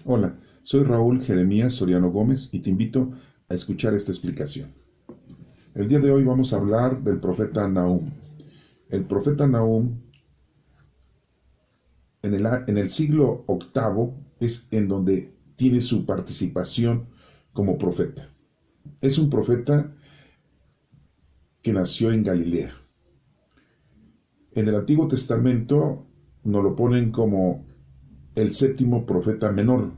Hola, soy Raúl Jeremías Soriano Gómez y te invito a escuchar esta explicación. El día de hoy vamos a hablar del profeta Nahum. El profeta Nahum en el siglo octavo es en donde tiene su participación como profeta. Es un profeta que nació en Galilea. En el Antiguo Testamento nos lo ponen como el séptimo profeta menor.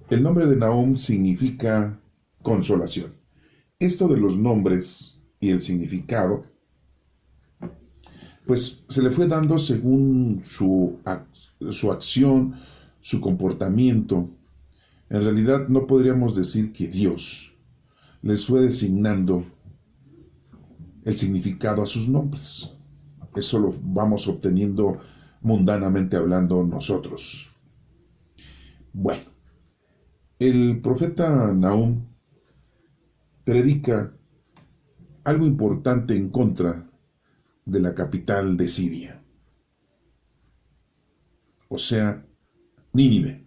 El nombre de Nahum significa consolación. Esto de los nombres y el significado, pues se le fue dando según su acción, su comportamiento. En realidad no podríamos decir que Dios les fue designando el significado a sus nombres. Eso lo vamos obteniendo mundanamente hablando nosotros. Bueno, el profeta Nahum predica algo importante en contra de la capital de Siria, o sea, Nínive.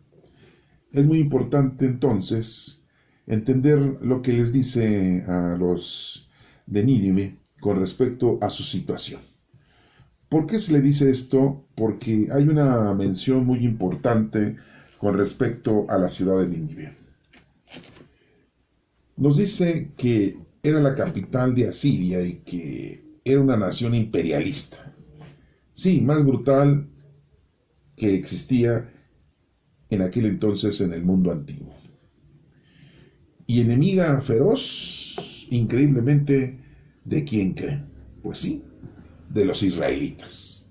Es muy importante entonces entender lo que les dice a los de Nínive con respecto a su situación. ¿Por qué se le dice esto? Porque hay una mención muy importante con respecto a la ciudad de Nínive. Nos dice que era la capital de Asiria y que era una nación imperialista. Sí, más brutal que existía en aquel entonces en el mundo antiguo. Y enemiga feroz, increíblemente, ¿de quién creen? Pues sí, de los israelitas.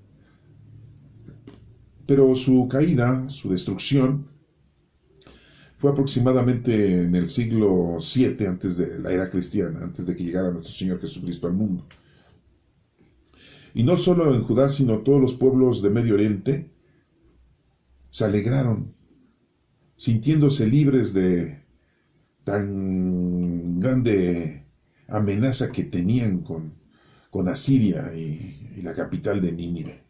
Pero su caída, su destrucción, fue aproximadamente en el siglo VII antes de la era cristiana, antes de que llegara nuestro Señor Jesucristo al mundo. Y no solo en Judá, sino todos los pueblos de Medio Oriente se alegraron, sintiéndose libres de tan grande amenaza que tenían con Asiria y la capital de Nínive.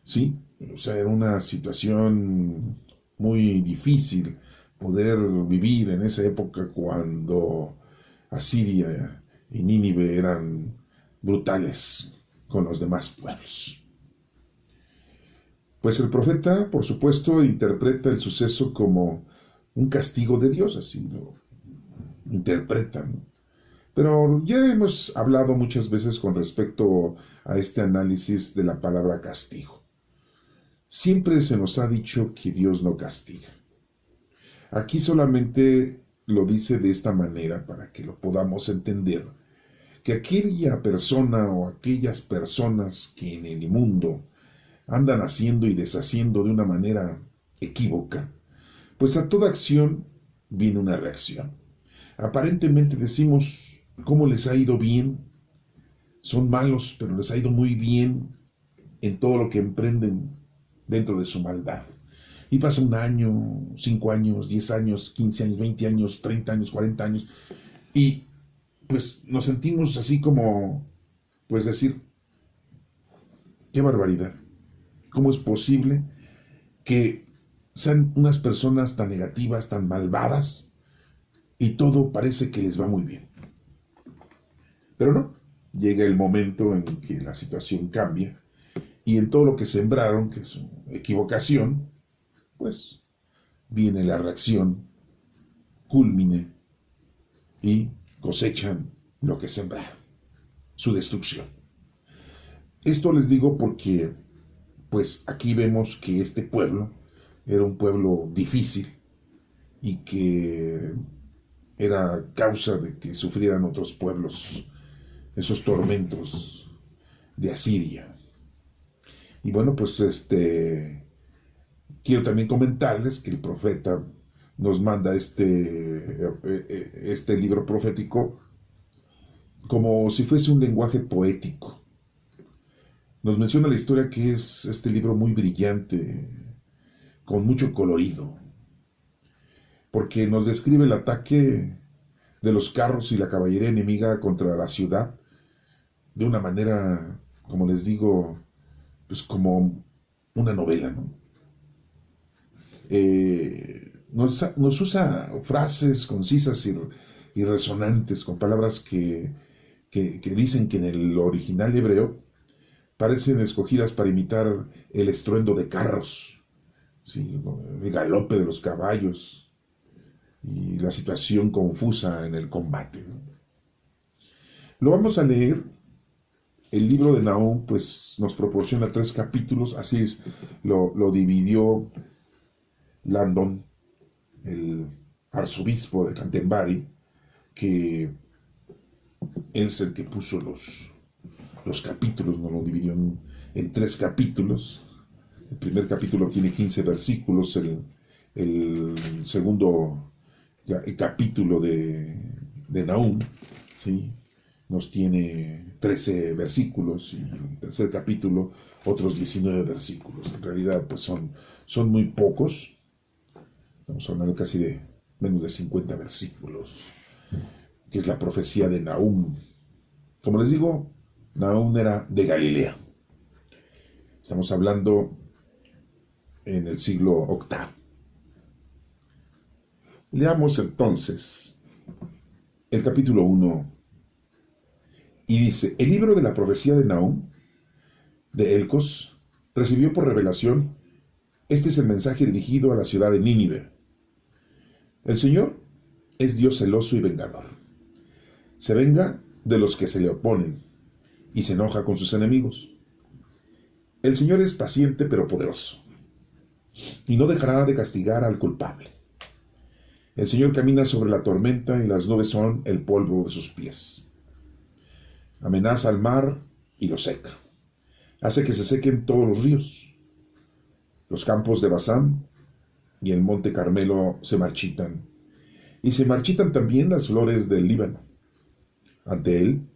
Sí, o sea, era una situación muy difícil poder vivir en esa época cuando Asiria y Nínive eran brutales con los demás pueblos. Pues el profeta, por supuesto, interpreta el suceso como un castigo de Dios, así lo interpretan. Pero ya hemos hablado muchas veces con respecto a este análisis de la palabra castigo. Siempre se nos ha dicho que Dios no castiga. Aquí solamente lo dice de esta manera para que lo podamos entender, que aquella persona o aquellas personas que en el mundo andan haciendo y deshaciendo de una manera equívoca, pues a toda acción viene una reacción. Aparentemente decimos cómo les ha ido bien, son malos, pero les ha ido muy bien en todo lo que emprenden dentro de su maldad. Y pasa un año, 5 años, 10 años, 15 años, 20 años, 30 años, 40 años, y pues nos sentimos así como, pues decir, qué barbaridad. ¿Cómo es posible que sean unas personas tan negativas, tan malvadas, y todo parece que les va muy bien? Pero no, llega el momento en que la situación cambia, y en todo lo que sembraron, que es su equivocación, pues viene la reacción, culmine, y cosechan lo que sembraron, su destrucción. Esto les digo porque, pues aquí vemos que este pueblo era un pueblo difícil y que era causa de que sufrieran otros pueblos esos tormentos de Asiria. Y bueno, pues quiero también comentarles que el profeta nos manda este libro profético como si fuese un lenguaje poético. Nos menciona la historia que es este libro muy brillante, con mucho colorido, porque nos describe el ataque de los carros y la caballería enemiga contra la ciudad de una manera, como les digo, pues como una novela, ¿no? nos usa frases concisas y resonantes, con palabras que dicen que en el original hebreo parecen escogidas para imitar el estruendo de carros, ¿sí? El galope de los caballos y la situación confusa en el combate, ¿no? Lo vamos a leer. El libro de Nahum pues, nos proporciona 3 capítulos, así es, lo dividió Landon, el arzobispo de Canterbury, que él es el que puso los capítulos, nos lo dividió en 3 capítulos. El primer capítulo tiene 15 versículos, el segundo capítulo de Nahum, ¿sí? Nos tiene 13 versículos, y el tercer capítulo otros 19 versículos. En realidad pues son muy pocos, estamos hablando casi de menos de 50 versículos, que es la profecía de Nahum. Como les digo, Nahum era de Galilea. Estamos hablando en el siglo VIII. Leamos entonces el capítulo 1. Y dice: el libro de la profecía de Nahum, de Elcos, recibió por revelación. Este es el mensaje dirigido a la ciudad de Nínive. El Señor es Dios celoso y vengador. Se venga de los que se le oponen y se enoja con sus enemigos. El Señor es paciente pero poderoso, y no dejará de castigar al culpable. El Señor camina sobre la tormenta y las nubes son el polvo de sus pies. Amenaza al mar y lo seca. Hace que se sequen todos los ríos. Los campos de Basán y el monte Carmelo se marchitan, y se marchitan también las flores del Líbano. Ante él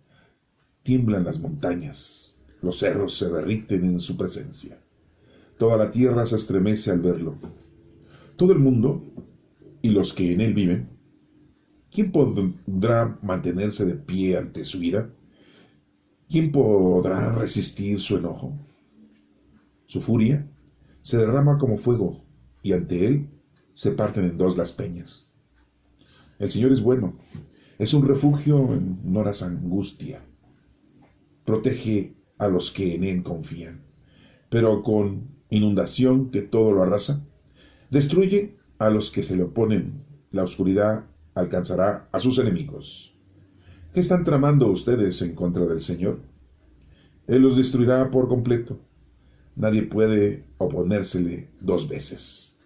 tiemblan las montañas, los cerros se derriten en su presencia. Toda la tierra se estremece al verlo. Todo el mundo y los que en él viven, ¿quién podrá mantenerse de pie ante su ira? ¿Quién podrá resistir su enojo? Su furia se derrama como fuego, y ante él se parten en 2 las peñas. El Señor es bueno, es un refugio en horas angustia. Protege a los que en él confían, pero con inundación que todo lo arrasa, destruye a los que se le oponen. La oscuridad alcanzará a sus enemigos. ¿Qué están tramando ustedes en contra del Señor? Él los destruirá por completo. Nadie puede oponérsele 2 veces.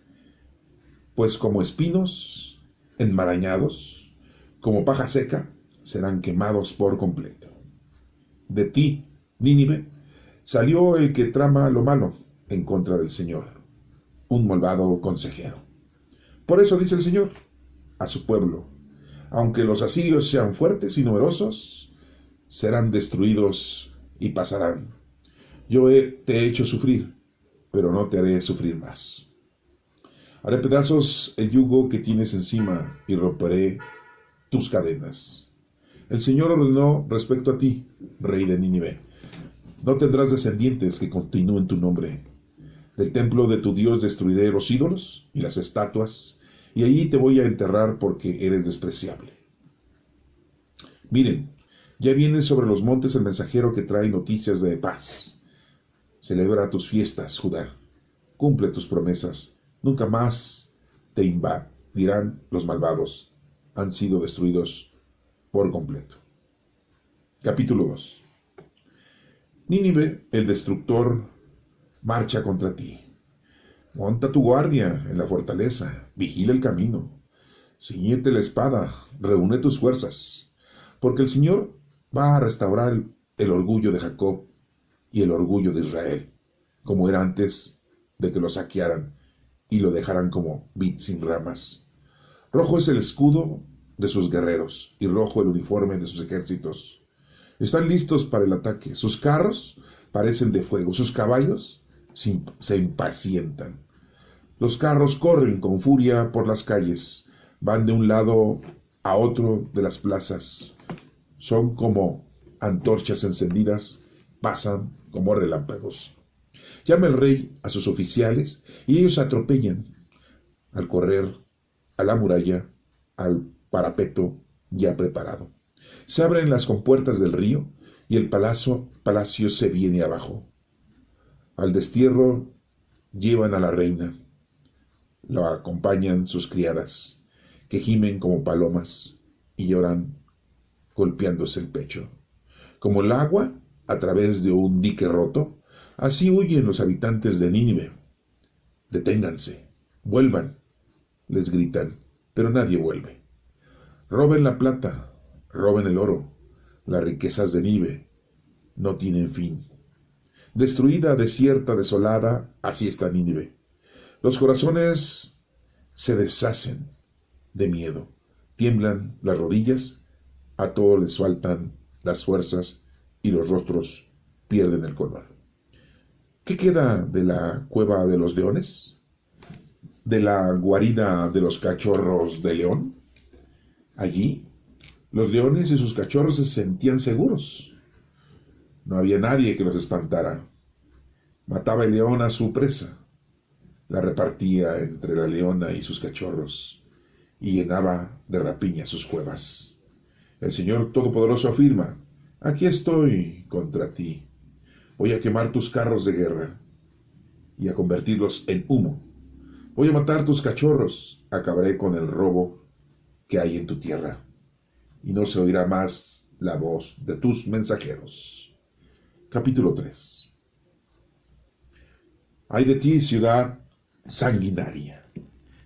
Pues como espinos enmarañados, como paja seca, serán quemados por completo. De ti, Nínive, salió el que trama lo malo en contra del Señor, un malvado consejero. Por eso dice el Señor a su pueblo: aunque los asirios sean fuertes y numerosos, serán destruidos y pasarán. Yo te he hecho sufrir, pero no te haré sufrir más. Haré pedazos el yugo que tienes encima y romperé tus cadenas. El Señor ordenó respecto a ti, rey de Nínive: no tendrás descendientes que continúen tu nombre. Del templo de tu Dios destruiré los ídolos y las estatuas, y allí te voy a enterrar porque eres despreciable. Miren, ya viene sobre los montes el mensajero que trae noticias de paz. Celebra tus fiestas, Judá. Cumple tus promesas. Nunca más te invadirán los malvados. Han sido destruidos por completo. Capítulo 2. Nínive, el destructor, marcha contra ti. Monta tu guardia en la fortaleza, vigila el camino. Ciñete la espada, reúne tus fuerzas, porque el Señor va a restaurar el orgullo de Jacob y el orgullo de Israel, como era antes de que lo saquearan y lo dejaran como vid sin ramas. Rojo es el escudo de sus guerreros y rojo el uniforme de sus ejércitos. Están listos para el ataque. Sus carros parecen de fuego, sus caballos se impacientan. Los carros corren con furia por las calles, van de un lado a otro de las plazas. Son como antorchas encendidas, pasan como relámpagos. Llama el rey a sus oficiales y ellos atropellan. al correr a la muralla, al parapeto ya preparado. Se abren las compuertas del río y el palacio se viene abajo. Al destierro llevan a la reina. La acompañan sus criadas, que gimen como palomas y lloran golpeándose el pecho. Como el agua a través de un dique roto, así huyen los habitantes de Nínive. Deténganse, vuelvan, les gritan, pero nadie vuelve. Roben la plata, roben el oro, las riquezas de Nínive no tienen fin. Destruida, desierta, desolada, así está Nínive. Los corazones se deshacen de miedo, tiemblan las rodillas, a todos les faltan las fuerzas y los rostros pierden el color. ¿Qué queda de la cueva de los leones? ¿De la guarida de los cachorros de león? Allí, los leones y sus cachorros se sentían seguros. No había nadie que los espantara. Mataba el león a su presa, la repartía entre la leona y sus cachorros, y llenaba de rapiña sus cuevas. El Señor Todopoderoso afirma: aquí estoy contra ti. Voy a quemar tus carros de guerra y a convertirlos en humo. Voy a matar tus cachorros, acabaré con el robo que hay en tu tierra, y no se oirá más la voz de tus mensajeros. Capítulo 3. Ay de ti, ciudad sanguinaria,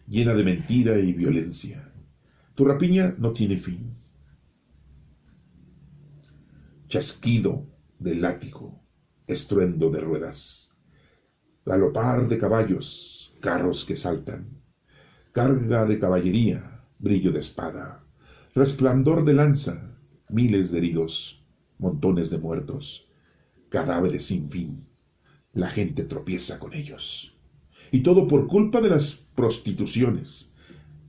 llena de mentira y violencia. Tu rapiña no tiene fin. Chasquido de látigo, estruendo de ruedas, galopar de caballos, carros que saltan, carga de caballería, brillo de espada, resplandor de lanza, miles de heridos, montones de muertos, cadáveres sin fin. La gente tropieza con ellos. Y todo por culpa de las prostituciones,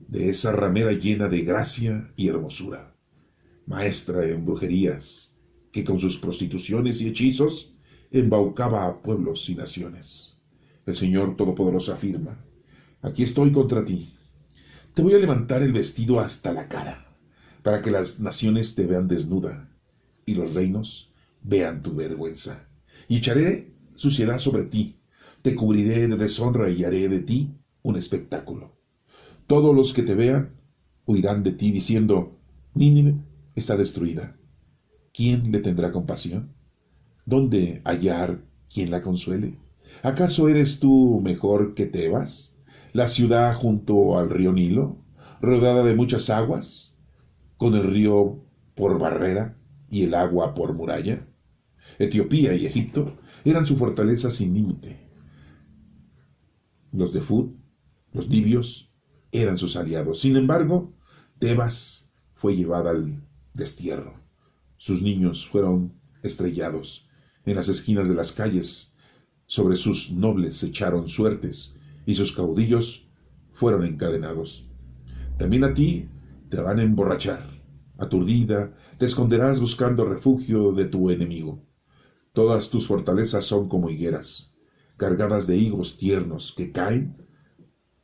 de esa ramera llena de gracia y hermosura, maestra en brujerías, que con sus prostituciones y hechizos embaucaba a pueblos y naciones. El Señor Todopoderoso afirma: aquí estoy contra ti. Te voy a levantar el vestido hasta la cara, para que las naciones te vean desnuda y los reinos vean tu vergüenza. Y echaré suciedad sobre ti, te cubriré de deshonra y haré de ti un espectáculo. Todos los que te vean huirán de ti diciendo: Nínive está destruida. ¿Quién le tendrá compasión? ¿Dónde hallar quien la consuele? ¿Acaso eres tú mejor que Tebas, la ciudad junto al río Nilo, rodeada de muchas aguas, con el río por barrera y el agua por muralla? Etiopía y Egipto eran su fortaleza sin límite. Los de Fut, los libios, eran sus aliados. Sin embargo, Tebas fue llevada al destierro. Sus niños fueron estrellados en las esquinas de las calles. Sobre sus nobles se echaron suertes y sus caudillos fueron encadenados. También a ti te van a emborrachar. Aturdida, te esconderás buscando refugio de tu enemigo. Todas tus fortalezas son como higueras, cargadas de higos tiernos que caen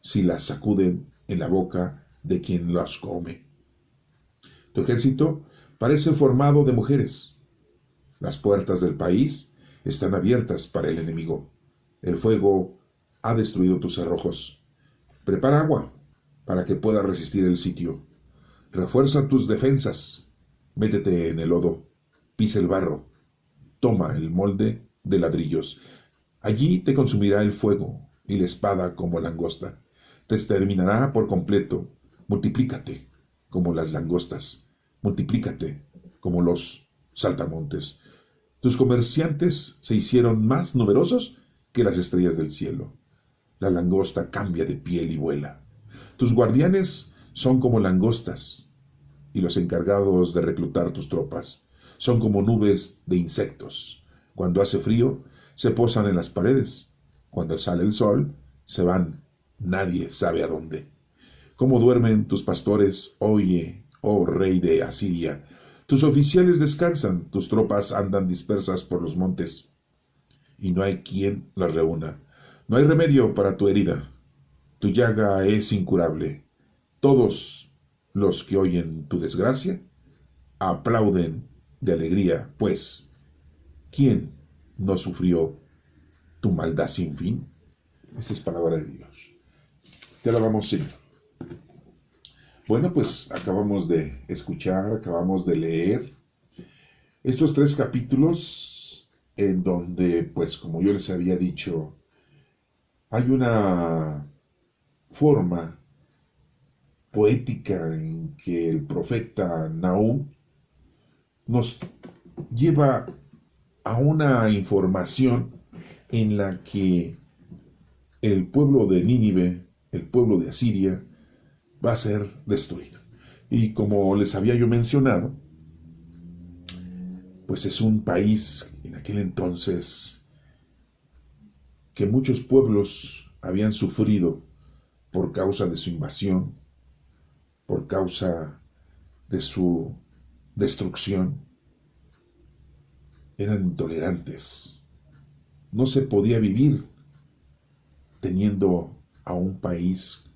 si las sacuden en la boca de quien las come. Tu ejército parece formado de mujeres. Las puertas del país están abiertas para el enemigo. El fuego ha destruido tus cerrojos. Prepara agua para que pueda resistir el sitio. Refuerza tus defensas. Métete en el lodo. Pisa el barro. Toma el molde de ladrillos. Allí te consumirá el fuego y la espada como langosta. Te exterminará por completo. Multiplícate como las langostas. Multiplícate como los saltamontes. Tus comerciantes se hicieron más numerosos que las estrellas del cielo. La langosta cambia de piel y vuela. Tus guardianes son como langostas, y los encargados de reclutar tus tropas son como nubes de insectos. Cuando hace frío, se posan en las paredes. Cuando sale el sol, se van, nadie sabe a dónde. Cómo duermen tus pastores, oye, oh rey de Asiria. Tus oficiales descansan, tus tropas andan dispersas por los montes, y no hay quien las reúna. No hay remedio para tu herida. tu llaga es incurable. Todos los que oyen tu desgracia aplauden de alegría, pues, ¿quién no sufrió tu maldad sin fin? Esta es palabra de Dios. Te alabamos, Señor. Bueno, pues acabamos de escuchar, acabamos de leer estos 3 capítulos en donde, pues como yo les había dicho, hay una forma poética en que el profeta Nahum nos lleva a una información en la que el pueblo de Nínive, el pueblo de Asiria, va a ser destruido. Y como les había yo mencionado, pues es un país en aquel entonces que muchos pueblos habían sufrido por causa de su invasión, por causa de su destrucción. Eran intolerantes. No se podía vivir teniendo a un país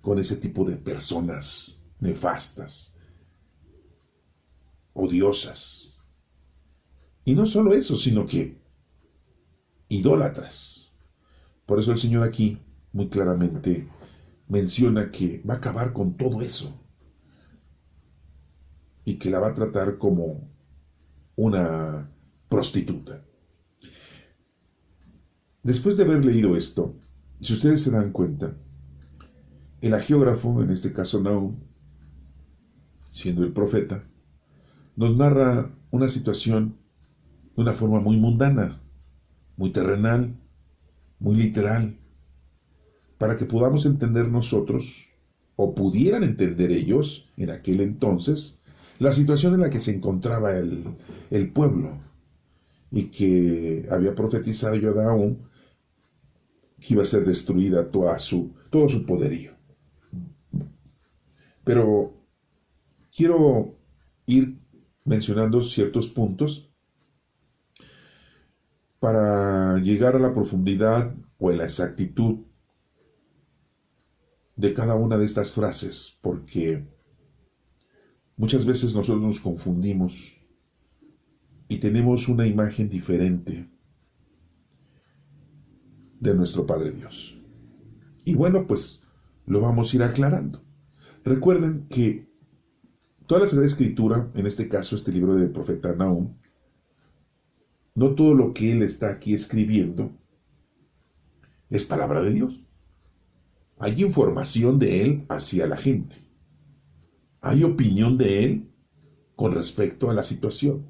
con ese tipo de personas nefastas, odiosas. Y no solo eso, sino que idólatras. Por eso el Señor aquí muy claramente menciona que va a acabar con todo eso y que la va a tratar como una prostituta. Después de haber leído esto, si ustedes se dan cuenta, el hagiógrafo, en este caso Nahum, siendo el profeta, nos narra una situación de una forma muy mundana, muy terrenal, muy literal, para que podamos entender nosotros, o pudieran entender ellos en aquel entonces, la situación en la que se encontraba el pueblo, y que había profetizado yo a Nahum que iba a ser destruida todo su poderío. Pero quiero ir mencionando ciertos puntos para llegar a la profundidad o a la exactitud de cada una de estas frases, porque muchas veces nosotros nos confundimos y tenemos una imagen diferente de nuestro Padre Dios. Y bueno, pues lo vamos a ir aclarando. Recuerden que toda la Sagrada Escritura, en este caso este libro del profeta Nahum, no todo lo que él está aquí escribiendo es palabra de Dios. Hay información de él hacia la gente. Hay opinión de él con respecto a la situación.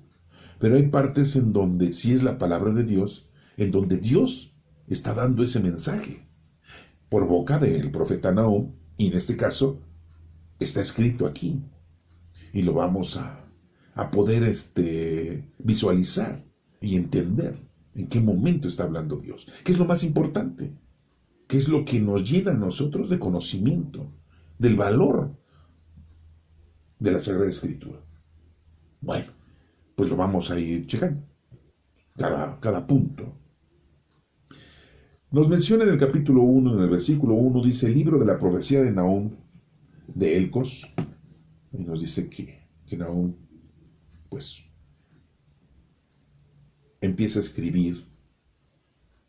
Pero hay partes en donde sí es la palabra de Dios, en donde Dios está dando ese mensaje por boca del profeta Nahum, y en este caso está escrito aquí. Y lo vamos a poder visualizar y entender en qué momento está hablando Dios. ¿Qué es lo más importante? ¿Qué es lo que nos llena a nosotros de conocimiento, del valor de la Sagrada Escritura? Bueno, pues lo vamos a ir checando, cada punto. Nos menciona en el capítulo 1, en el versículo 1, dice el libro de la profecía de Nahum, de Elcos, y nos dice que Nahum, pues, empieza a escribir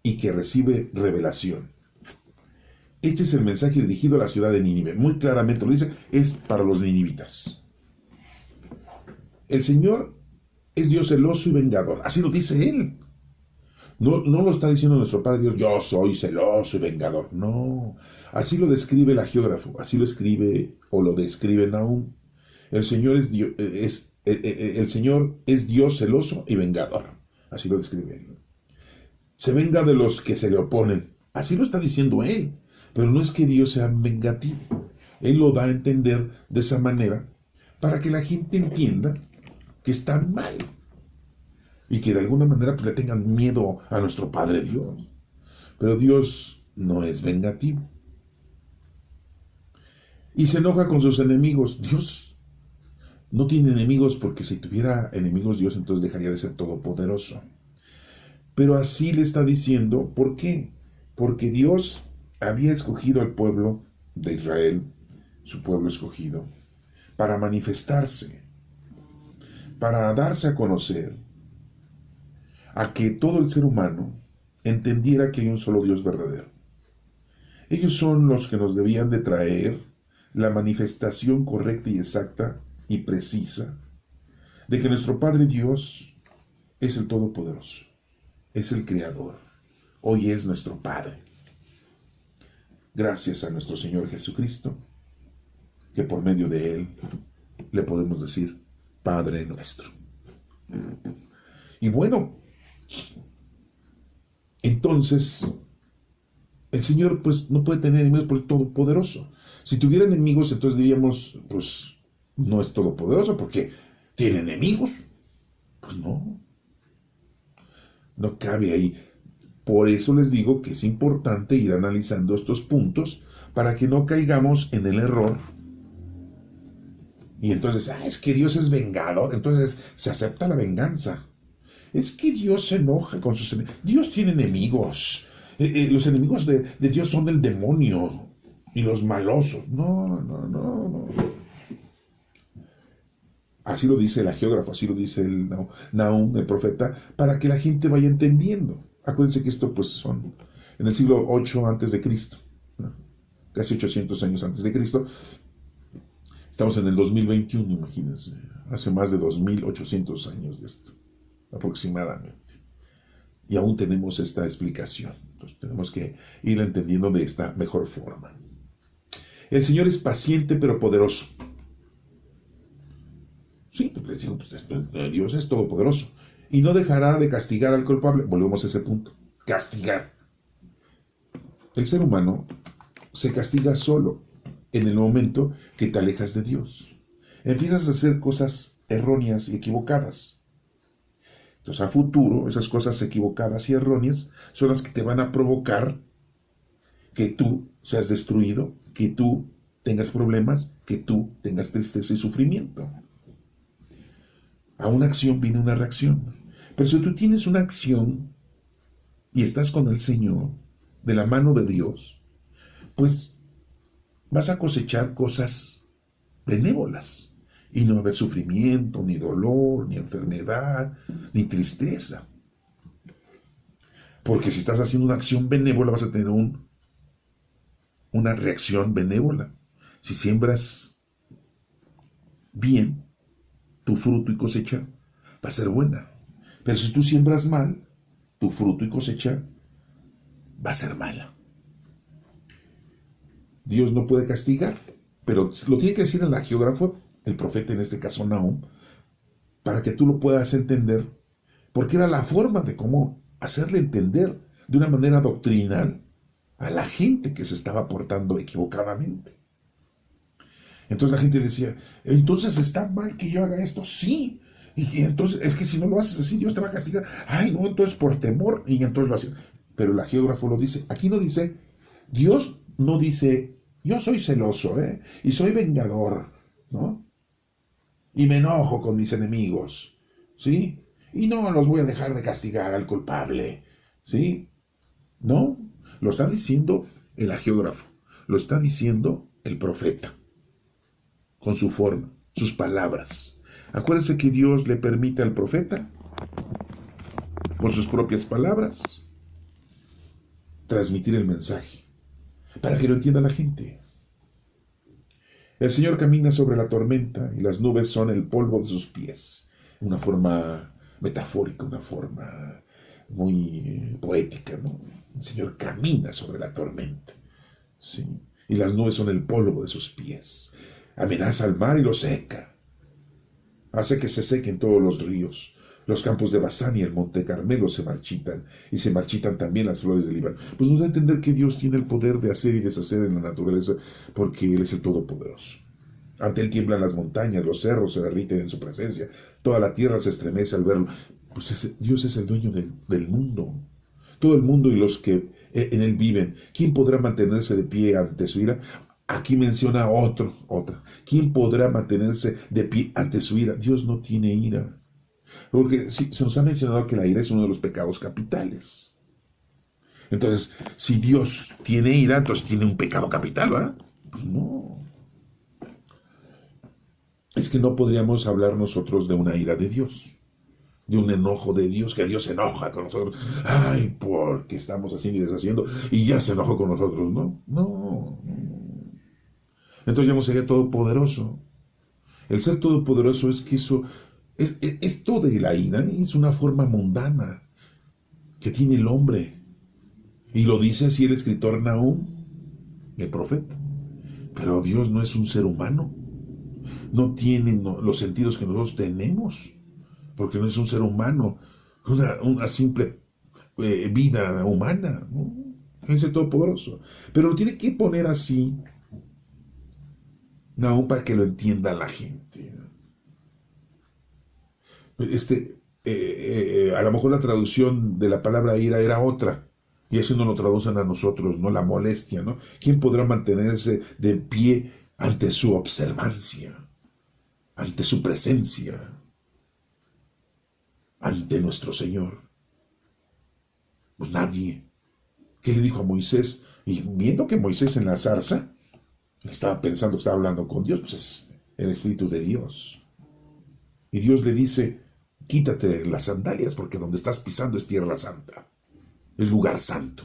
y que recibe revelación. Este es el mensaje dirigido a la ciudad de Nínive. Muy claramente lo dice, es para los ninivitas. El Señor es Dios celoso y vengador. Así lo dice Él. No lo está diciendo nuestro Padre Dios, yo soy celoso y vengador. No, así lo describe el hagiógrafo, así lo escribe o lo describe Nahum. El Señor es Dios celoso y vengador. Así lo describe Él. Se venga de los que se le oponen. Así lo está diciendo Él. Pero no es que Dios sea vengativo. Él lo da a entender de esa manera para que la gente entienda que están mal y que de alguna manera pues, le tengan miedo a nuestro Padre Dios. Pero Dios no es vengativo. Y se enoja con sus enemigos. Dios no tiene enemigos, porque si tuviera enemigos Dios, entonces dejaría de ser todopoderoso. Pero así le está diciendo, ¿por qué? Porque Dios había escogido al pueblo de Israel, su pueblo escogido, para manifestarse, para darse a conocer, a que todo el ser humano entendiera que hay un solo Dios verdadero. Ellos son los que nos debían de traer la manifestación correcta y exacta y precisa de que nuestro Padre Dios es el Todopoderoso, es el Creador, hoy es nuestro Padre. Gracias a nuestro Señor Jesucristo, que por medio de Él le podemos decir Padre nuestro. Y bueno, entonces el Señor pues no puede tener enemigos por el Todopoderoso. Si tuviera enemigos, entonces diríamos, pues no es todopoderoso porque tiene enemigos. Pues no, no cabe ahí. Por eso les digo que es importante ir analizando estos puntos para que no caigamos en el error. Y entonces, es que Dios es vengador, entonces se acepta la venganza. Es que Dios se enoja con sus enemigos. Dios tiene enemigos. Los enemigos de Dios son el demonio y los malosos. No. Así lo dice el hagiógrafo, así lo dice el Nahum, el profeta, para que la gente vaya entendiendo. Acuérdense que esto pues son en el siglo 8 antes de Cristo, ¿no? Casi 800 años antes de Cristo. Estamos en el 2021, imagínense, hace más de 2800 años de esto, aproximadamente. Y aún tenemos esta explicación. Entonces tenemos que irla entendiendo de esta mejor forma. El Señor es paciente pero poderoso. Sí, les digo, pues, Dios es todopoderoso. Y no dejará de castigar al culpable. Volvemos a ese punto. Castigar. El ser humano se castiga solo en el momento que te alejas de Dios. Empiezas a hacer cosas erróneas y equivocadas. Entonces, a futuro, esas cosas equivocadas y erróneas son las que te van a provocar que tú seas destruido, que tú tengas problemas, que tú tengas tristeza y sufrimiento. A una acción viene una reacción. Pero si tú tienes una acción y estás con el Señor, de la mano de Dios, pues vas a cosechar cosas benévolas. Y no va a haber sufrimiento, ni dolor, ni enfermedad, ni tristeza. Porque si estás haciendo una acción benévola, vas a tener una reacción benévola. Si siembras bien, tu fruto y cosecha va a ser buena. Pero si tú siembras mal, tu fruto y cosecha va a ser mala. Dios no puede castigar, pero lo tiene que decir el hagiógrafo, el profeta en este caso Nahum, para que tú lo puedas entender, porque era la forma de cómo hacerle entender de una manera doctrinal a la gente que se estaba portando equivocadamente. Entonces la gente decía, entonces está mal que yo haga esto. Sí, y entonces es que si no lo haces así, Dios te va a castigar. Ay, no, entonces por temor, y entonces lo hacen. Pero el hagiógrafo lo dice, aquí no dice, Dios no dice, yo soy celoso, y soy vengador, ¿no? Y me enojo con mis enemigos, ¿sí? Y no los voy a dejar de castigar al culpable, ¿sí? No, lo está diciendo el hagiógrafo, lo está diciendo el profeta, con su forma, sus palabras. Acuérdense que Dios le permite al profeta, con sus propias palabras, transmitir el mensaje, para que lo entienda la gente. El Señor camina sobre la tormenta y las nubes son el polvo de sus pies. Una forma metafórica, una forma muy poética, ¿no? El Señor camina sobre la tormenta, ¿sí? Y las nubes son el polvo de sus pies. Amenaza al mar y lo seca. Hace que se sequen todos los ríos. Los campos de Basán y el monte Carmelo se marchitan, y se marchitan también las flores del Líbano. Pues nos da a entender que Dios tiene el poder de hacer y deshacer en la naturaleza, porque Él es el Todopoderoso. Ante Él tiemblan las montañas, los cerros se derriten en su presencia, toda la tierra se estremece al verlo. Pues Dios es el dueño del mundo. Todo el mundo y los que en Él viven. ¿Quién podrá mantenerse de pie ante su ira? Aquí menciona otra. ¿Quién podrá mantenerse de pie ante su ira? Dios no tiene ira. Porque sí, se nos ha mencionado que la ira es uno de los pecados capitales. Entonces, si Dios tiene ira, entonces tiene un pecado capital, ¿verdad? Pues no. Es que no podríamos hablar nosotros de una ira de Dios, de un enojo de Dios, que Dios se enoja con nosotros. Ay, porque estamos haciendo y deshaciendo, y ya se enojó con nosotros, ¿no? No. Entonces ya no sería todopoderoso. El ser todopoderoso es que eso, esto de la ira es una forma mundana que tiene el hombre. Y lo dice así el escritor Nahum, el profeta. Pero Dios no es un ser humano. No tiene los sentidos que nosotros tenemos. Porque no es un ser humano. Una simple vida humana, ¿no? Es el todopoderoso. Pero lo tiene que poner así, Nahum, para que lo entienda la gente. A lo mejor la traducción de la palabra ira era otra. Y así nos lo traducen a nosotros, ¿no? La molestia, ¿no? ¿Quién podrá mantenerse de pie ante su observancia, ante su presencia, ante nuestro Señor? Pues nadie. ¿Qué le dijo a Moisés? Y viendo que Moisés en la zarza estaba pensando que estaba hablando con Dios, pues es el Espíritu de Dios. Y Dios le dice, quítate las sandalias porque donde estás pisando es tierra santa. Es lugar santo.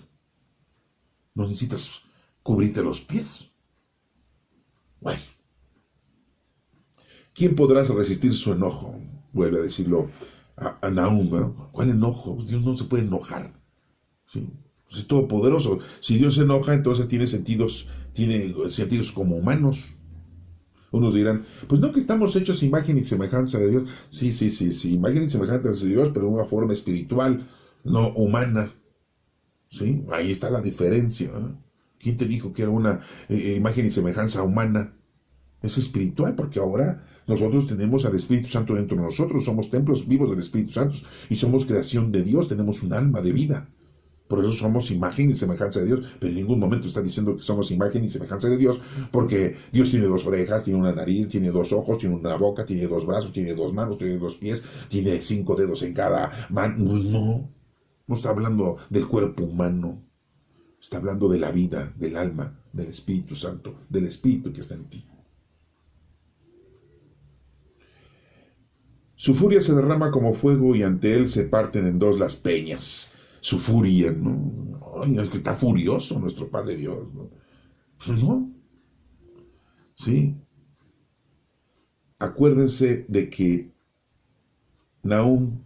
No necesitas cubrirte los pies. Bueno. ¿Quién podrá resistir su enojo? Vuelve a decirlo a Nahum, ¿no? ¿Cuál enojo? Dios no se puede enojar. ¿Sí? Es todopoderoso. Si Dios se enoja, entonces tiene sentidos como humanos. Unos dirán, pues no, que estamos hechos imagen y semejanza de Dios. Sí, imagen y semejanza de Dios, pero de una forma espiritual, no humana. ¿Sí? Ahí está la diferencia, ¿eh? ¿Quién te dijo que era una imagen y semejanza humana? Es espiritual, porque ahora nosotros tenemos al Espíritu Santo dentro de nosotros, somos templos vivos del Espíritu Santo y somos creación de Dios, tenemos un alma de vida. Por eso somos imagen y semejanza de Dios, pero en ningún momento está diciendo que somos imagen y semejanza de Dios, porque Dios tiene 2 orejas, tiene una nariz, tiene 2 ojos, tiene una boca, tiene 2 brazos, tiene 2 manos, tiene 2 pies, tiene 5 dedos en cada mano. No está hablando del cuerpo humano, está hablando de la vida, del alma, del Espíritu Santo, del Espíritu que está en ti. Su furia se derrama como fuego y ante él se parten en 2 las peñas. Su furia, ¿no? Ay, es que está furioso nuestro Padre Dios, ¿no? Pues no. Sí. Acuérdense de que Nahum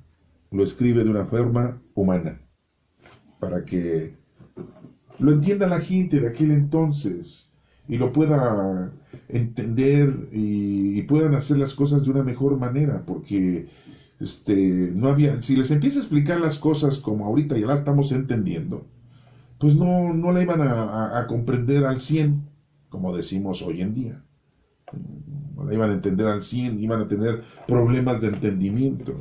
lo escribe de una forma humana, para que lo entienda la gente de aquel entonces y lo pueda entender y puedan hacer las cosas de una mejor manera, porque no había, si les empieza a explicar las cosas como ahorita ya las estamos entendiendo, pues no la iban a comprender al 100, como decimos hoy en día. No la iban a entender al 100, iban a tener problemas de entendimiento.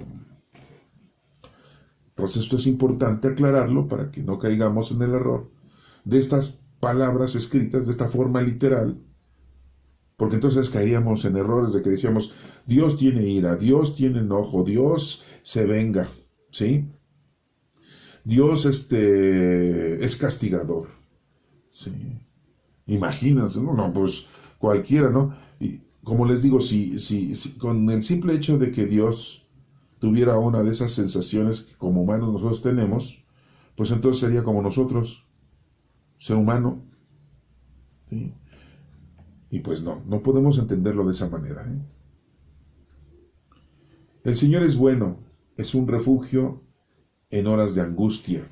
Entonces esto es importante aclararlo para que no caigamos en el error de estas palabras escritas de esta forma literal, porque entonces caeríamos en errores de que decíamos, Dios tiene ira, Dios tiene enojo, Dios se venga, ¿sí? Dios es castigador, ¿sí? Imagínense, no, pues cualquiera, ¿no? Y como les digo, si con el simple hecho de que Dios tuviera una de esas sensaciones que como humanos nosotros tenemos, pues entonces sería como nosotros, ser humano, ¿sí? Y pues no podemos entenderlo de esa manera, ¿eh? El Señor es bueno, es un refugio en horas de angustia,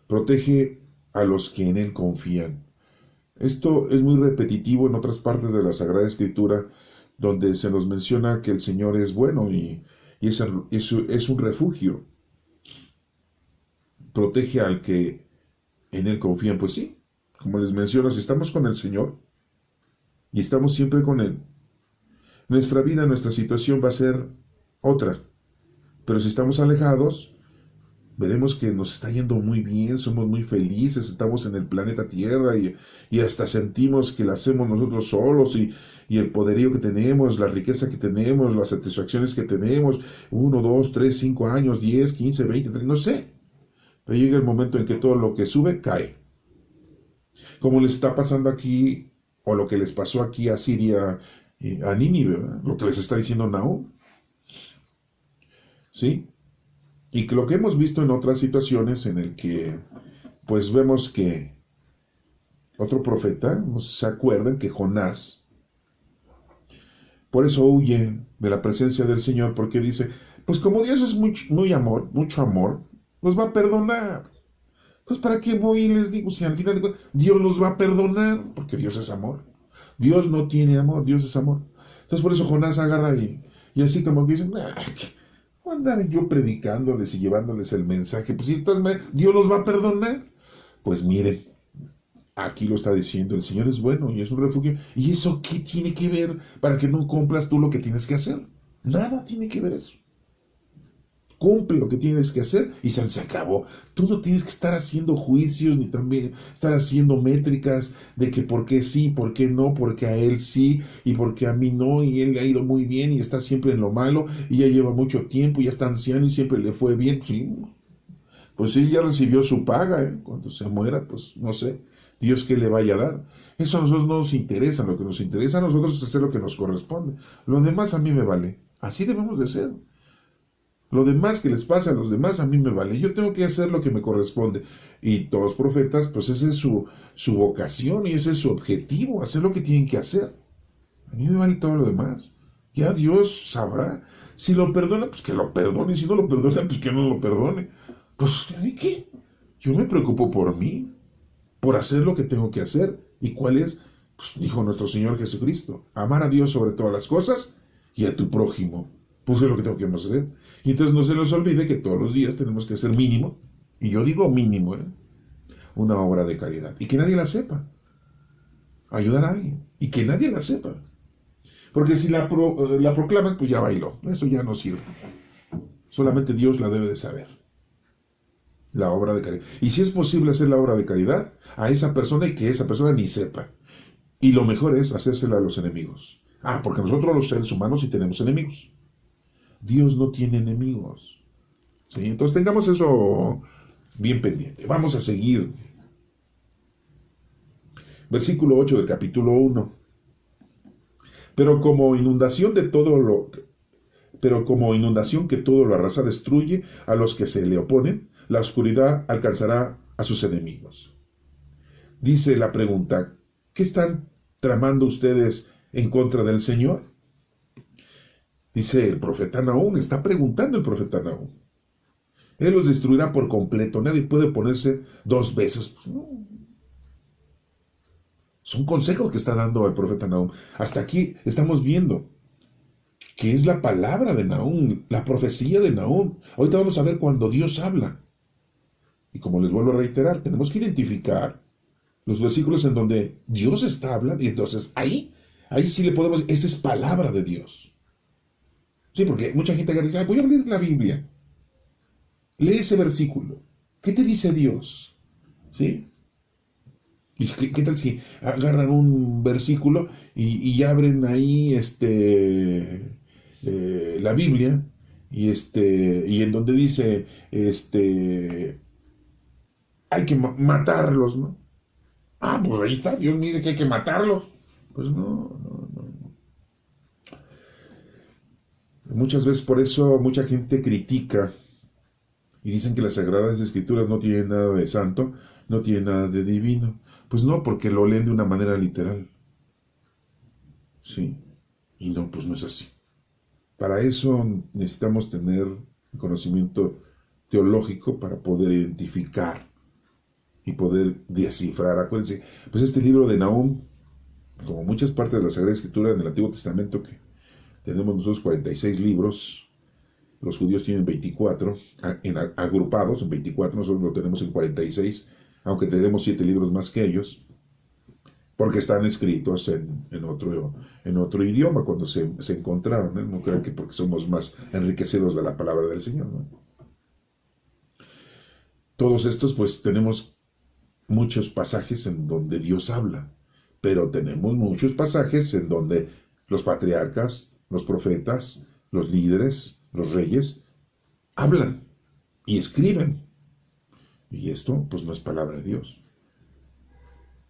protege a los que en Él confían. Esto es muy repetitivo en otras partes de la Sagrada Escritura, donde se nos menciona que el Señor es bueno y es un refugio. Protege al que en Él confían. Pues sí, como les menciono, si estamos con el Señor y estamos siempre con Él, nuestra vida, nuestra situación va a ser otra. Pero si estamos alejados, veremos que nos está yendo muy bien, somos muy felices, estamos en el planeta Tierra y hasta sentimos que la hacemos nosotros solos y el poderío que tenemos, la riqueza que tenemos, las satisfacciones que tenemos, 1, 2, 3, 5 años, 10, 15, 20, 30, no sé. Pero llega el momento en que todo lo que sube cae. Como le está pasando aquí, o lo que les pasó aquí a Siria, a Nínive, ¿verdad? Lo que les está diciendo Nahum. ¿Sí? Y que lo que hemos visto en otras situaciones en el que, pues vemos que otro profeta, no sé si se acuerdan que Jonás, por eso huye de la presencia del Señor, porque dice, pues como Dios es mucho amor, nos va a perdonar. Entonces, ¿para qué voy y les digo? Si al final de cuentas, Dios los va a perdonar, porque Dios es amor. Dios no tiene amor, Dios es amor. Entonces, por eso Jonás agarra y así como que dicen, nah, voy a andar yo predicándoles y llevándoles el mensaje. Pues, entonces, Dios los va a perdonar. Pues miren, aquí lo está diciendo, el Señor es bueno y es un refugio. ¿Y eso qué tiene que ver para que no cumplas tú lo que tienes que hacer? Nada tiene que ver eso. Cumple lo que tienes que hacer y se acabó. Tú no tienes que estar haciendo juicios ni también estar haciendo métricas de que por qué sí, por qué no, porque a él sí y porque a mí no, y él le ha ido muy bien y está siempre en lo malo y ya lleva mucho tiempo y ya está anciano y siempre le fue bien. Sí, pues sí, ya recibió su paga, ¿eh? Cuando se muera, pues no sé, Dios qué le vaya a dar. Eso a nosotros no nos interesa, lo que nos interesa a nosotros es hacer lo que nos corresponde. Lo demás a mí me vale. Así debemos de ser. Lo demás que les pasa a los demás a mí me vale. Yo tengo que hacer lo que me corresponde. Y todos los profetas, pues esa es su vocación y ese es su objetivo, hacer lo que tienen que hacer. A mí me vale todo lo demás. Ya Dios sabrá. Si lo perdona, pues que lo perdone. Si no lo perdona, pues que no lo perdone. Pues, ¿y qué? Yo me preocupo por mí, por hacer lo que tengo que hacer. ¿Y cuál es? Pues dijo nuestro Señor Jesucristo, amar a Dios sobre todas las cosas y a tu prójimo. Pues es lo que tengo que hacer. Y entonces no se les olvide que todos los días tenemos que hacer mínimo, y yo digo mínimo, una obra de caridad. Y que nadie la sepa. Ayudar a alguien. Y que nadie la sepa. Porque si la proclaman, pues ya bailó. Eso ya no sirve. Solamente Dios la debe de saber. La obra de caridad. Y si es posible hacer la obra de caridad a esa persona y que esa persona ni sepa. Y lo mejor es hacérsela a los enemigos. Porque nosotros los seres humanos sí tenemos enemigos. Dios no tiene enemigos. ¿Sí? Entonces tengamos eso bien pendiente. Vamos a seguir. Versículo 8 del capítulo 1. Pero como inundación que todo lo arrasa destruye a los que se le oponen, la oscuridad alcanzará a sus enemigos. Dice la pregunta, ¿qué están tramando ustedes en contra del Señor? Dice el profeta Nahum, está preguntando el profeta Nahum. Él los destruirá por completo, nadie puede ponerse dos veces. Pues no. Son consejos que está dando el profeta Nahum. Hasta aquí estamos viendo que es la palabra de Nahum, la profecía de Nahum. Ahorita vamos a ver cuando Dios habla. Y como les vuelvo a reiterar, tenemos que identificar los versículos en donde Dios está hablando. Y entonces ahí sí le podemos decir, esta es palabra de Dios. Sí, porque mucha gente que dice, voy a leer la Biblia. Lee ese versículo. ¿Qué te dice Dios? ¿Sí? ¿Y qué tal si agarran un versículo y abren ahí la Biblia y en donde dice hay que matarlos, ¿no? Pues ahí está, Dios me dice que hay que matarlos. Pues no. Muchas veces por eso mucha gente critica y dicen que las Sagradas Escrituras no tienen nada de santo, no tienen nada de divino. Pues no, porque lo leen de una manera literal. Sí. Y no, pues no es así. Para eso necesitamos tener conocimiento teológico para poder identificar y poder descifrar. Acuérdense, pues este libro de Nahum, como muchas partes de la Sagrada Escritura en el Antiguo Testamento, que tenemos nosotros 46 libros, los judíos tienen 24, agrupados en 24, nosotros lo tenemos en 46, aunque tenemos 7 libros más que ellos, porque están escritos en otro idioma cuando se encontraron, ¿eh? No crean que porque somos más enriquecidos de la palabra del Señor, ¿no? Todos estos, pues tenemos muchos pasajes en donde Dios habla, pero tenemos muchos pasajes en donde los patriarcas, los profetas, los líderes, los reyes, hablan y escriben. Y esto, pues, no es palabra de Dios.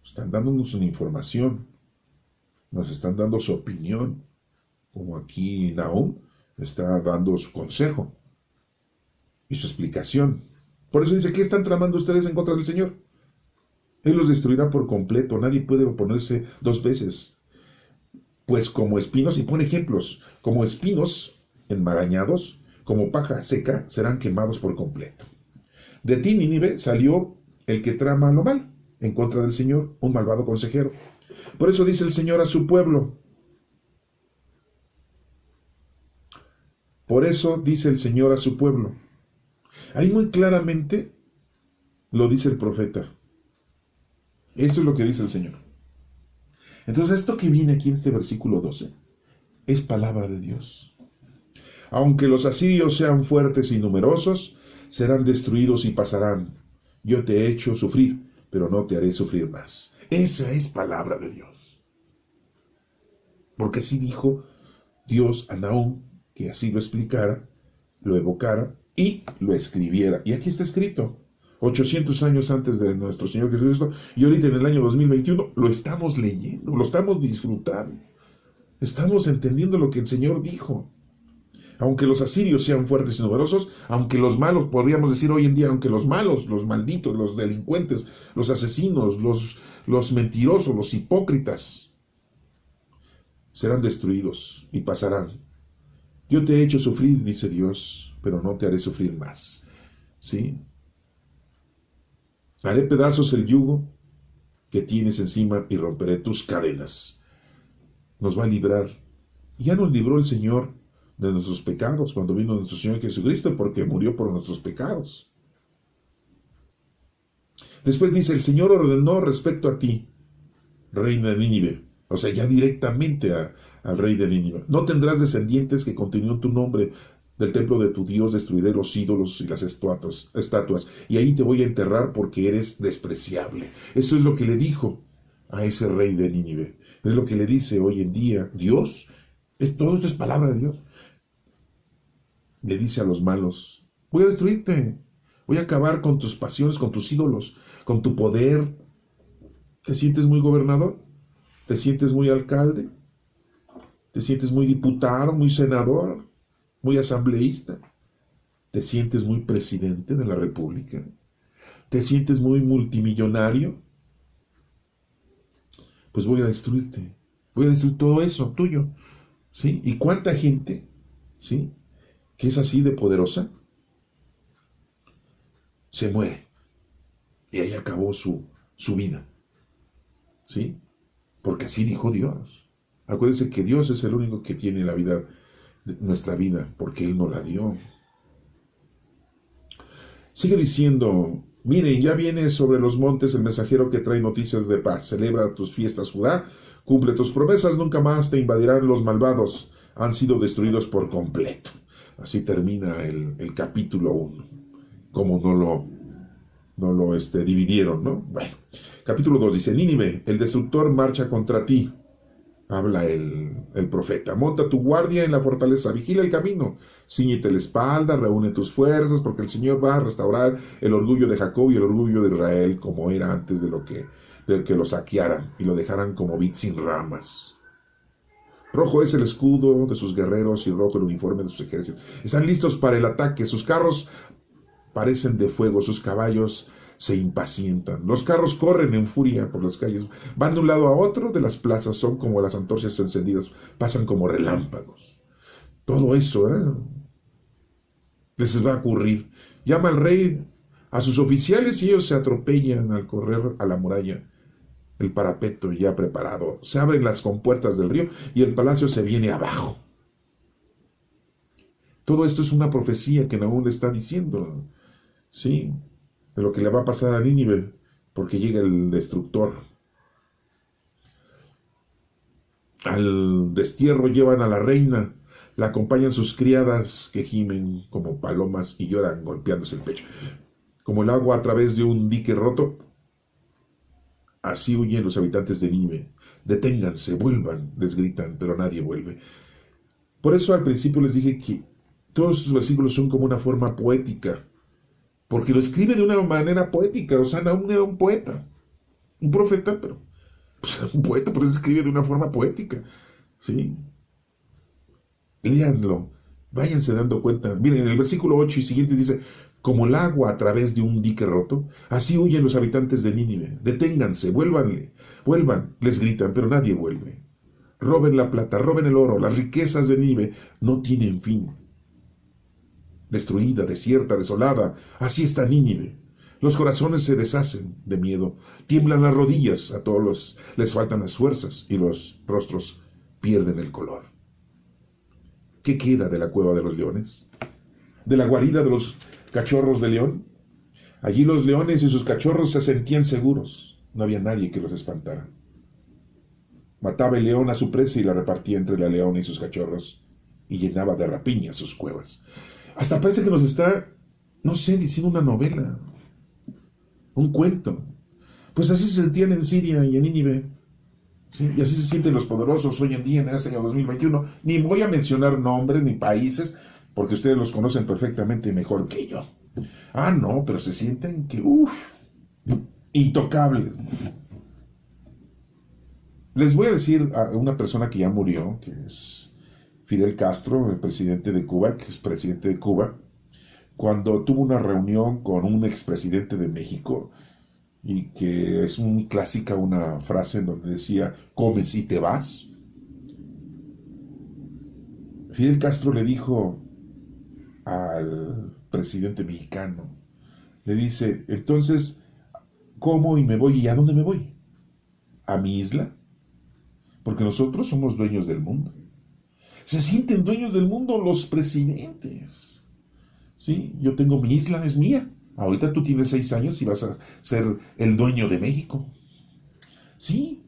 Están dándonos una información, nos están dando su opinión, como aquí Nahum está dando su consejo y su explicación. Por eso dice, ¿qué están tramando ustedes en contra del Señor? Él los destruirá por completo, nadie puede oponerse dos veces. Pues como espinos, y pone ejemplos, como espinos enmarañados, como paja seca, serán quemados por completo. De ti, Nínive, salió el que trama lo mal en contra del Señor, un malvado consejero. Por eso dice el Señor a su pueblo. Por eso dice el Señor a su pueblo. Ahí muy claramente lo dice el profeta. Eso es lo que dice el Señor. Entonces, esto que viene aquí en este versículo 12 es palabra de Dios. Aunque los asirios sean fuertes y numerosos, serán destruidos y pasarán. Yo te he hecho sufrir, pero no te haré sufrir más. Esa es palabra de Dios. Porque así dijo Dios a Nahum, que así lo explicara, lo evocara y lo escribiera. Y aquí está escrito, 800 años antes de nuestro Señor Jesucristo, y ahorita en el año 2021 lo estamos leyendo, lo estamos disfrutando. Estamos entendiendo lo que el Señor dijo. Aunque los asirios sean fuertes y numerosos, aunque los malos, podríamos decir hoy en día, aunque los malos, los malditos, los delincuentes, los asesinos, los mentirosos, los hipócritas, serán destruidos y pasarán. Yo te he hecho sufrir, dice Dios, pero no te haré sufrir más. ¿Sí? Haré pedazos el yugo que tienes encima y romperé tus cadenas. Nos va a librar. Ya nos libró el Señor de nuestros pecados cuando vino nuestro Señor Jesucristo, porque murió por nuestros pecados. Después dice, el Señor ordenó respecto a ti, reina de Nínive, o sea, ya directamente al rey de Nínive. No tendrás descendientes que continúen tu nombre. Del templo de tu Dios destruiré los ídolos y las estatuas, y ahí te voy a enterrar porque eres despreciable. Eso es lo que le dijo a ese rey de Nínive. Es lo que le dice hoy en día Dios. Todo esto es palabra de Dios. Le dice a los malos, voy a destruirte, voy a acabar con tus pasiones, con tus ídolos, con tu poder. ¿Te sientes muy gobernador? ¿Te sientes muy alcalde? ¿Te sientes muy diputado, muy senador, muy asambleísta? ¿Te sientes muy presidente de la República? ¿Te sientes muy multimillonario? Pues voy a destruirte. Voy a destruir todo eso tuyo. ¿Sí? ¿Y cuánta gente, sí, que es así de poderosa, se muere? Y ahí acabó su vida. ¿Sí? Porque así dijo Dios. Acuérdense que Dios es el único que tiene la vida, nuestra vida, porque Él nos la dio. Sigue diciendo, miren, ya viene sobre los montes el mensajero que trae noticias de paz. Celebra tus fiestas, Judá, cumple tus promesas, nunca más te invadirán los malvados. Han sido destruidos por completo. Así termina el capítulo 1. Como no lo dividieron, ¿no? Bueno, capítulo 2 dice, Nínive, el destructor marcha contra ti. Habla el profeta. Monta tu guardia en la fortaleza, vigila el camino, cíñete la espalda, reúne tus fuerzas, porque el Señor va a restaurar el orgullo de Jacob y el orgullo de Israel, como era antes de que lo saquearan y lo dejaran como vid sin ramas. Rojo es el escudo de sus guerreros y rojo el uniforme de sus ejércitos. Están listos para el ataque, sus carros parecen de fuego, sus caballos se impacientan. Los carros corren en furia por las calles, van de un lado a otro de las plazas, son como las antorchas encendidas, pasan como relámpagos. Todo eso les va a ocurrir. Llama al rey a sus oficiales y ellos se atropellan al correr a la muralla. El parapeto ya preparado. Se abren las compuertas del río y el palacio se viene abajo. Todo esto es una profecía que Nahum le está diciendo. Sí, de lo que le va a pasar a Nínive, porque llega el destructor. Al destierro llevan a la reina, la acompañan sus criadas que gimen como palomas y lloran golpeándose el pecho. Como el agua a través de un dique roto, así huyen los habitantes de Nínive. Deténganse, vuelvan, les gritan, pero nadie vuelve. Por eso al principio les dije que todos estos versículos son como una forma poética, porque lo escribe de una manera poética. O sea, Nahum era un poeta, un profeta, pero un poeta, pero se escribe de una forma poética. ¿Sí? Léanlo, váyanse dando cuenta. Miren, en el versículo 8 y siguiente dice: como el agua a través de un dique roto, así huyen los habitantes de Nínive. Deténganse, vuelvan, les gritan, pero nadie vuelve. Roben la plata, roben el oro, las riquezas de Nínive no tienen fin. Destruida, desierta, desolada, así está Nínive. Los corazones se deshacen de miedo, tiemblan las rodillas, a todos les faltan las fuerzas y los rostros pierden el color. ¿Qué queda de la cueva de los leones? ¿De la guarida de los cachorros de león? Allí los leones y sus cachorros se sentían seguros. No había nadie que los espantara. Mataba el león a su presa y la repartía entre la leona y sus cachorros, y llenaba de rapiña sus cuevas. Hasta parece que nos está, no sé, diciendo una novela, un cuento. Pues así se sentían en Siria y en Nínive. ¿Sí? Y así se sienten los poderosos hoy en día, en este año 2021. Ni voy a mencionar nombres ni países, porque ustedes los conocen perfectamente mejor que yo. Ah, no, pero se sienten que, intocables. Les voy a decir a una persona que ya murió, que es Fidel Castro, el presidente de Cuba, que es presidente de Cuba, cuando tuvo una reunión con un expresidente de México, y que es muy clásica una frase en donde decía: comes y te vas. Fidel Castro le dijo al presidente mexicano, le dice: entonces, ¿cómo y me voy? ¿Y a dónde me voy? ¿A mi isla? Porque nosotros somos dueños del mundo. Se sienten dueños del mundo los presidentes. ¿Sí? Yo tengo mi isla, es mía. Ahorita tú tienes 6 años y vas a ser el dueño de México. Sí,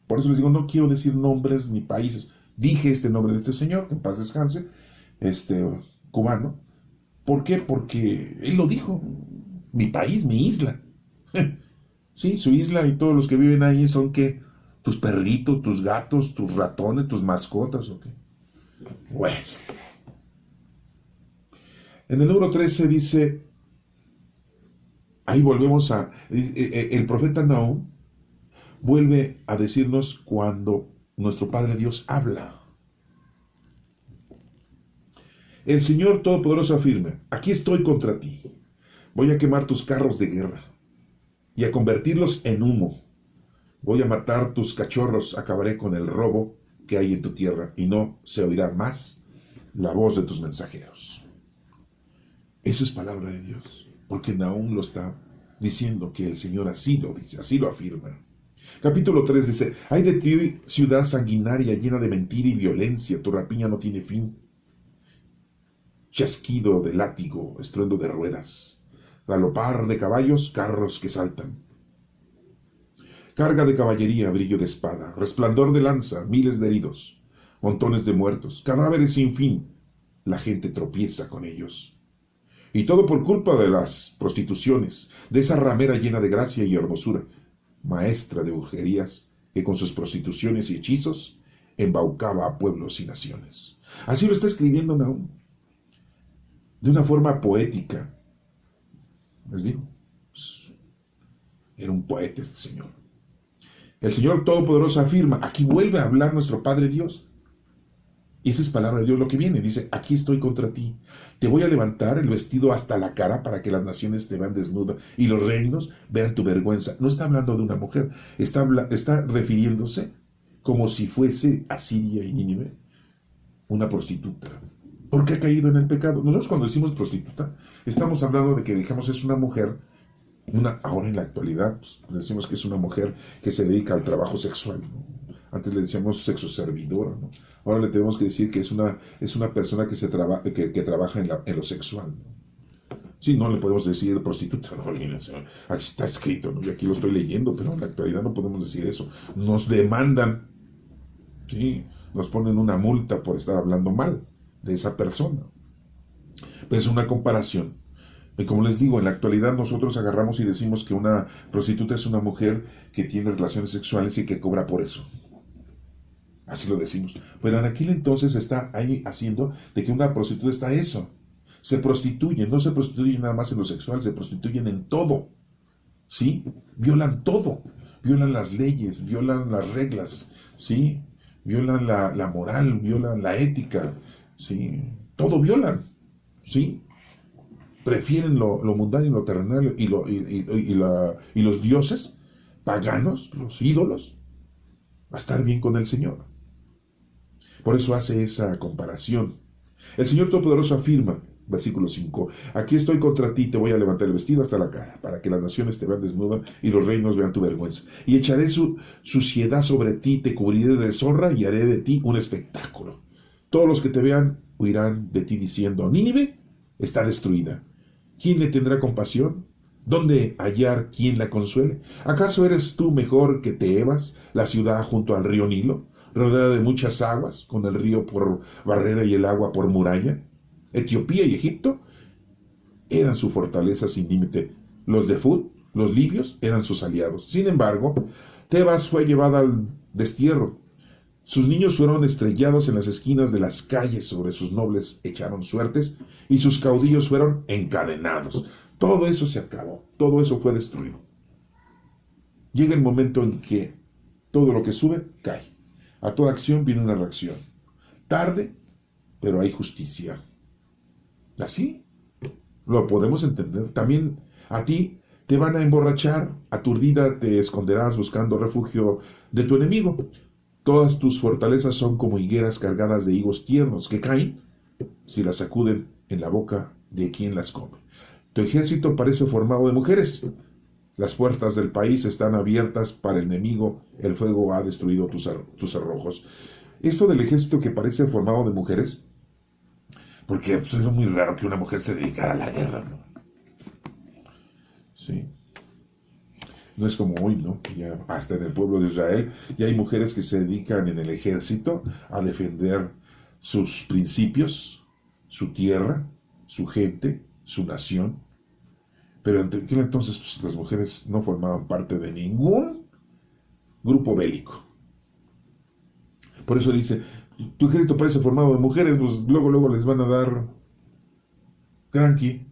por eso les digo, no quiero decir nombres ni países. Dije este nombre de este señor, que en paz descanse, cubano. ¿Por qué? Porque él lo dijo. Mi país, mi isla. Sí, su isla, y todos los que viven ahí son, ¿qué? Tus perritos, tus gatos, tus ratones, tus mascotas, ¿o qué? Bueno. En el número 13 dice, ahí volvemos a, el profeta Nahum vuelve a decirnos cuando nuestro Padre Dios habla. El Señor Todopoderoso afirma: aquí estoy contra ti. Voy a quemar tus carros de guerra y a convertirlos en humo. Voy a matar tus cachorros, acabaré con el robo que hay en tu tierra, y no se oirá más la voz de tus mensajeros. Eso es palabra de Dios, porque Nahum lo está diciendo, que el Señor así lo dice, así lo afirma. Capítulo 3 dice: ay de ti, ciudad sanguinaria, llena de mentira y violencia, tu rapiña no tiene fin. Chasquido de látigo, estruendo de ruedas, galopar de caballos, carros que saltan. Carga de caballería, brillo de espada, resplandor de lanza, miles de heridos, montones de muertos, cadáveres sin fin. La gente tropieza con ellos. Y todo por culpa de las prostituciones, de esa ramera llena de gracia y hermosura, maestra de brujerías, que con sus prostituciones y hechizos embaucaba a pueblos y naciones. Así lo está escribiendo Nahum, de una forma poética. Les digo, era un poeta este señor. El Señor Todopoderoso afirma, aquí vuelve a hablar nuestro Padre Dios. Y esa es palabra de Dios lo que viene. Dice: aquí estoy contra ti. Te voy a levantar el vestido hasta la cara para que las naciones te vean desnuda y los reinos vean tu vergüenza. No está hablando de una mujer. Está refiriéndose como si fuese Asiria y Nínive una prostituta. ¿Por qué ha caído en el pecado? Nosotros cuando decimos prostituta, estamos hablando de que, digamos, es una mujer, ahora en la actualidad, pues, decimos que es una mujer que se dedica al trabajo sexual, ¿no? Antes le decíamos sexo servidora, ¿no? Ahora le tenemos que decir que es una persona que que trabaja en lo sexual, ¿no? Sí, no le podemos decir prostituta, no, aquí está escrito, ¿no? Y aquí lo estoy leyendo, pero en la actualidad no podemos decir eso. Nos demandan, sí, nos ponen una multa por estar hablando mal de esa persona. Pero es una comparación. Y como les digo, en la actualidad nosotros agarramos y decimos que una prostituta es una mujer que tiene relaciones sexuales y que cobra por eso. Así lo decimos. Pero en aquel entonces está ahí haciendo de que una prostituta está eso. se prostituyen, no se prostituyen nada más en lo sexual, se prostituyen en todo, ¿sí? Violan todo, violan las leyes, violan las reglas, ¿sí? Violan la moral, violan la ética, ¿sí? Todo violan, ¿sí? Prefieren lo mundano y lo terrenal y los dioses paganos, los ídolos, a estar bien con el Señor. Por eso hace esa comparación. El Señor Todopoderoso afirma, versículo 5, aquí estoy contra ti, te voy a levantar el vestido hasta la cara, para que las naciones te vean desnuda y los reinos vean tu vergüenza. Y echaré su suciedad sobre ti, te cubriré de deshonra y haré de ti un espectáculo. Todos los que te vean huirán de ti diciendo, Nínive está destruida. ¿Quién le tendrá compasión? ¿Dónde hallar quien la consuele? ¿Acaso eres tú mejor que Tebas, la ciudad junto al río Nilo, rodeada de muchas aguas, con el río por barrera y el agua por muralla? Etiopía y Egipto eran su fortaleza sin límite. Los de Fut, los libios, eran sus aliados. Sin embargo, Tebas fue llevada al destierro. Sus niños fueron estrellados en las esquinas de las calles, sobre sus nobles echaron suertes, y sus caudillos fueron encadenados. Todo eso se acabó, todo eso fue destruido. Llega el momento en que todo lo que sube, cae. A toda acción viene una reacción. Tarde, pero hay justicia. Así lo podemos entender. También a ti te van a emborrachar, aturdida te esconderás buscando refugio de tu enemigo. Todas tus fortalezas son como higueras cargadas de higos tiernos que caen si las sacuden en la boca de quien las come. Tu ejército parece formado de mujeres. Las puertas del país están abiertas para el enemigo. El fuego ha destruido tus cerrojos. Esto del ejército que parece formado de mujeres, porque pues, es muy raro que una mujer se dedicara a la guerra, ¿no? Sí. No es como hoy, ¿no? Ya hasta en el pueblo de Israel ya hay mujeres que se dedican en el ejército a defender sus principios, su tierra, su gente, su nación. Pero en aquel entonces pues, las mujeres no formaban parte de ningún grupo bélico. Por eso dice, tu ejército parece formado de mujeres, pues luego les van a dar cranky.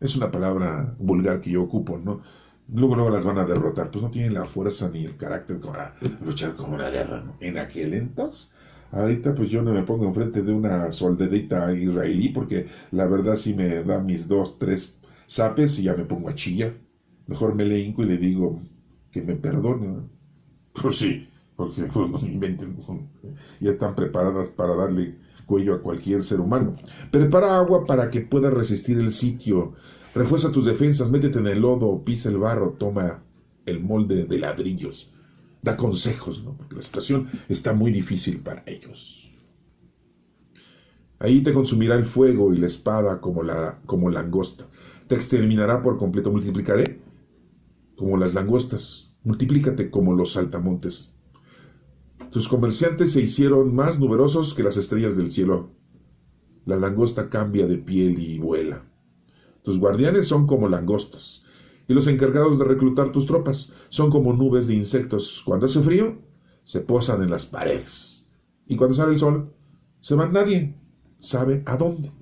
Es una palabra vulgar que yo ocupo, ¿no? Luego las van a derrotar. Pues no tienen la fuerza ni el carácter para luchar como una guerra, ¿no? En aquel entonces. Ahorita pues yo no me pongo enfrente de una soldadita israelí porque la verdad sí me da mis 2, 3 zapes y ya me pongo a chillar. Mejor me le hinco y le digo que me perdone, ¿no? Pues sí, porque pues, no inventen. Ya están preparadas para darle cuello a cualquier ser humano. Prepara agua para que pueda resistir el sitio. Refuerza tus defensas, métete en el lodo, pisa el barro, toma el molde de ladrillos. Da consejos, ¿no? Porque la situación está muy difícil para ellos. Ahí te consumirá el fuego y la espada como langosta. Te exterminará por completo. Multiplicaré como las langostas. Multiplícate como los saltamontes. Tus comerciantes se hicieron más numerosos que las estrellas del cielo. La langosta cambia de piel y vuela. Tus guardianes son como langostas, y los encargados de reclutar tus tropas son como nubes de insectos. Cuando hace frío, se posan en las paredes, y cuando sale el sol, se van nadie sabe a dónde.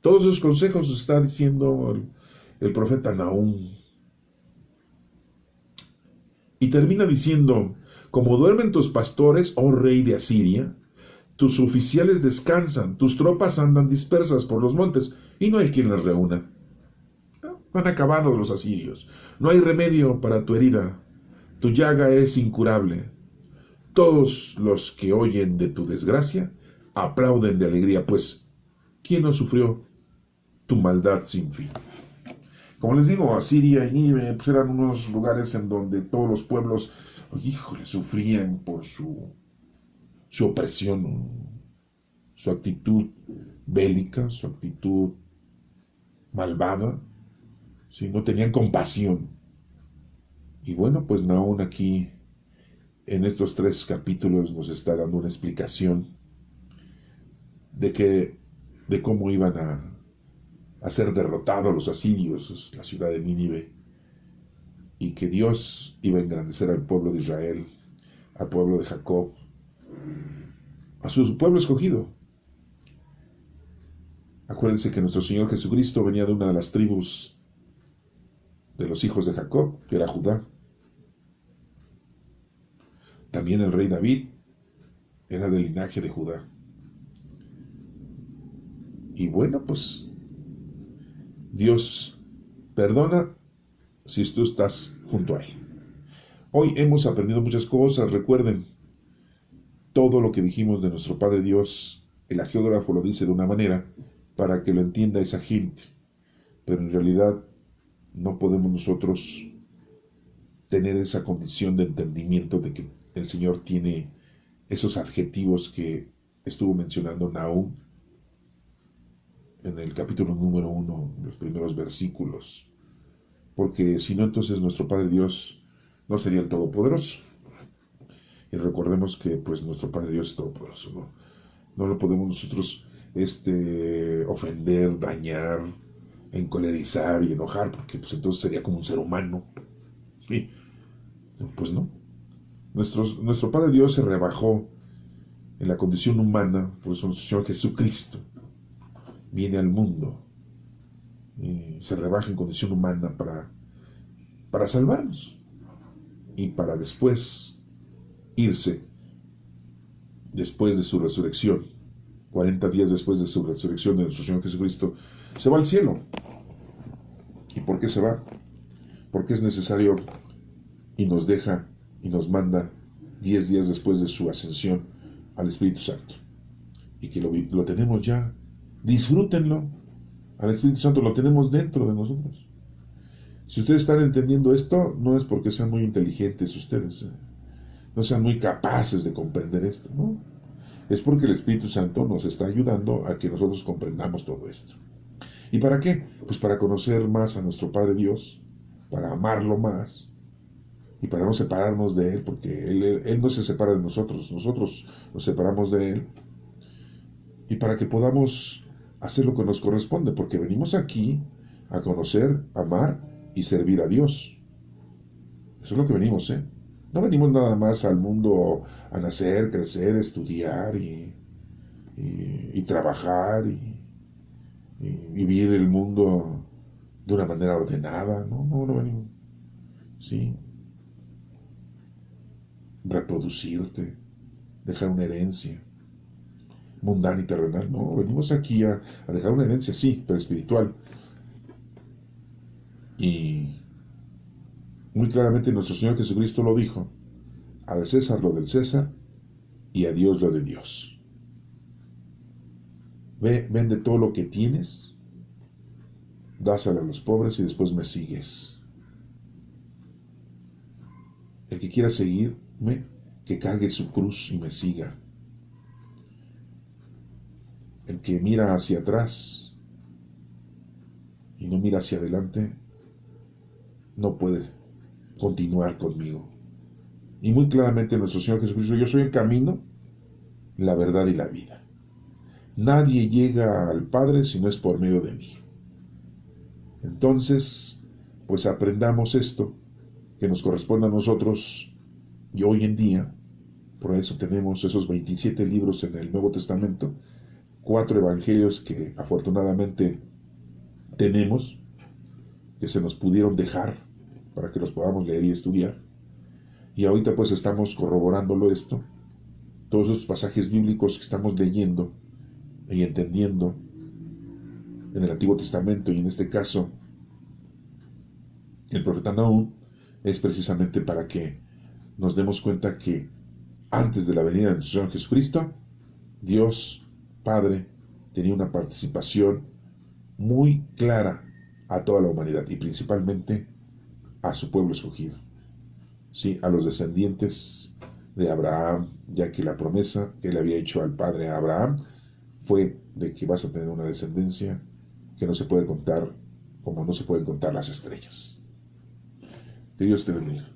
Todos esos consejos está diciendo el profeta Nahum. Y termina diciendo, como duermen tus pastores, oh rey de Asiria, tus oficiales descansan, tus tropas andan dispersas por los montes, y no hay quien las reúna. Han acabado los asirios. No hay remedio para tu herida. Tu llaga es incurable. Todos los que oyen de tu desgracia aplauden de alegría, pues ¿quién no sufrió tu maldad sin fin? Como les digo, Asiria y Nínive pues eran unos lugares en donde todos los pueblos, híjole, sufrían por su opresión, su actitud bélica, su actitud malvada, ¿sí? No tenían compasión. Y bueno, pues Nahum aquí, en estos 3 capítulos, nos está dando una explicación de cómo iban a ser derrotados los asirios, la ciudad de Nínive, y que Dios iba a engrandecer al pueblo de Israel, al pueblo de Jacob, a su pueblo escogido, Acuérdense que nuestro Señor Jesucristo venía de una de las tribus de los hijos de Jacob, que era Judá. También el rey David era del linaje de Judá. Y bueno, pues Dios perdona si tú estás junto a Él. Hoy hemos aprendido muchas cosas. Recuerden, todo lo que dijimos de nuestro Padre Dios, el hagiógrafo lo dice de una manera para que lo entienda esa gente. Pero en realidad no podemos nosotros tener esa condición de entendimiento de que el Señor tiene esos adjetivos que estuvo mencionando Nahum en el capítulo número 1, los primeros versículos. Porque si no, entonces nuestro Padre Dios no sería el Todopoderoso. Y recordemos que pues nuestro Padre Dios es Todopoderoso, ¿no? No lo podemos nosotros ofender, dañar, encolerizar y enojar, porque pues entonces sería como un ser humano. ¿Sí? Pues no. Nuestro Padre Dios se rebajó en la condición humana, por eso nuestro Señor Jesucristo viene al mundo y se rebaja en condición humana para salvarnos y para después irse después de su resurrección, 40 días después de su resurrección de nuestro Señor Jesucristo, se va al cielo. ¿Y por qué se va? Porque es necesario y nos deja y nos manda 10 días después de su ascensión al Espíritu Santo. Y que lo tenemos ya. Disfrútenlo. Al Espíritu Santo lo tenemos dentro de nosotros. Si ustedes están entendiendo esto, no es porque sean muy inteligentes ustedes, no sean muy capaces de comprender esto, ¿no? Es porque el Espíritu Santo nos está ayudando a que nosotros comprendamos todo esto. ¿Y para qué? Pues para conocer más a nuestro Padre Dios, para amarlo más y para no separarnos de Él, porque Él no se separa de nosotros, nosotros nos separamos de Él, y para que podamos hacer lo que nos corresponde, porque venimos aquí a conocer, amar y servir a Dios. Eso es lo que venimos, ¿eh? No venimos nada más al mundo a nacer, crecer, estudiar y trabajar y vivir el mundo de una manera ordenada. No venimos. Sí. Reproducirte, dejar una herencia mundana y terrenal. No, venimos aquí a dejar una herencia, sí, pero espiritual. Y muy claramente nuestro Señor Jesucristo lo dijo: al César lo del César y a Dios lo de Dios. Vende todo lo que tienes, dáselo a los pobres y después me sigues. El que quiera seguirme, que cargue su cruz y me siga. El que mira hacia atrás y no mira hacia adelante, no puede continuar conmigo. Y muy claramente nuestro Señor Jesucristo: yo soy el camino, la verdad y la vida. Nadie llega al Padre si no es por medio de mí. Entonces, pues aprendamos esto que nos corresponde a nosotros, y hoy en día, por eso tenemos esos 27 libros en el Nuevo Testamento, 4 evangelios que afortunadamente tenemos, que se nos pudieron dejar para que los podamos leer y estudiar. Y ahorita pues estamos corroborándolo esto, todos esos pasajes bíblicos que estamos leyendo y entendiendo en el Antiguo Testamento, y en este caso el profeta Nahum, es precisamente para que nos demos cuenta que antes de la venida de nuestro Señor Jesucristo, Dios Padre tenía una participación muy clara a toda la humanidad y principalmente a su pueblo escogido, sí, a los descendientes de Abraham, ya que la promesa que él había hecho al padre Abraham fue de que vas a tener una descendencia que no se puede contar como no se pueden contar las estrellas. Que Dios te bendiga.